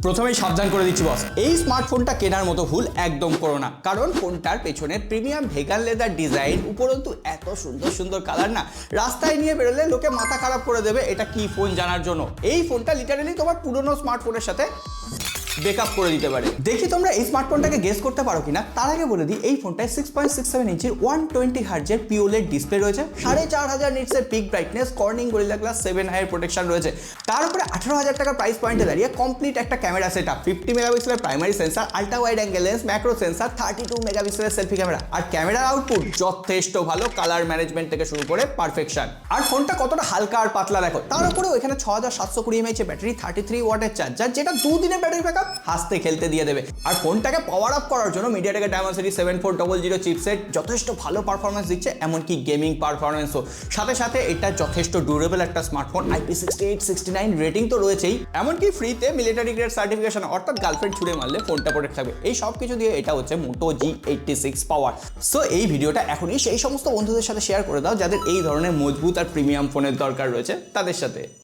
প্রথমেই সাবধান করে দিচ্ছি বস, এই স্মার্টফোনটা কেনার মতো ভুল একদম করো না, কারণ ফোনটার পেছনের প্রিমিয়াম ভেগান লেদার ডিজাইন, উপরন্তু এত সুন্দর সুন্দর কালার না, রাস্তায় নিয়ে বেরোলে লোকে মাথা খারাপ করে দেবে এটা কি ফোন জানার জন্য। এই ফোনটা লিটারালি তোমার পুরনো স্মার্টফোনের সাথে বেকআপ করে দিতে পারে। দেখি তোমরা এই স্মার্টফোনটাকে গেস করতে পারো কিনা। তার আগে বলে দিই, এই ফোনটায় 6.67 ইঞ্চির 120 হার্জের পিওলেড ডিসপ্লে রয়েছে, 4500 নিটসের peak brightness, Corning Gorilla Glass 7 হাইয়ের প্রোটেকশন রয়েছে। তার উপরে 18,000 টাকা প্রাইস পয়েন্টে দাঁড়িয়ে কমপ্লিট একটা ক্যামেরা সেটআপ, 50 মেগাপিক্সেলের primary sensor, ultra wide angle lens, macro sensor, 32 মেগাপিক্সেলের সেলফি ক্যামেরা, আর ক্যামেরার আউটপুট যথেষ্ট ভালো, কালার ম্যানেজমেন্ট থেকে শুরু করে পারফেকশন। আর ফোনটা কতটা হালকা আর পাতলা দেখো। তার উপরেও এখানে 6720 mAh ব্যাটারি, 33 ওয়াটের চার্জার, যেটা 2 দিনের ব্যাটারি ব্যাকআপ হাসতে খেলতে দিয়ে দেবে। আর ফোনটাকে পাওয়ার আপ করার জন্য মিডিয়াটেক ডায়মন্ড 7400 চিপসেট যথেষ্ট ভালো পারফরমেন্স দিচ্ছে, এমনকি গেমিং পারফরমেন্সও। সাথে সাথে এটা যথেষ্ট ডিউরেবল একটা স্মার্টফোন, IP68 69 রেটিং তো রয়েছেই, এমনকি ফ্রিতে মিলিটারি গ্রেড সার্টিফিকেশন, অর্থাৎ গার্লফ্রেন্ড ছুড়ে মারলে ফোনটা প্রোটেক্ট থাকবে। এই সব কিছু দিয়ে এটা হচ্ছে মোটো G86 পাওয়ার। সো এই ভিডিওটা এখনই সেই সমস্ত বন্ধুদের সাথে শেয়ার করে দাও যাদের এই ধরনের মজবুত আর প্রিমিয়াম ফোনের দরকার রয়েছে তাদের সাথে।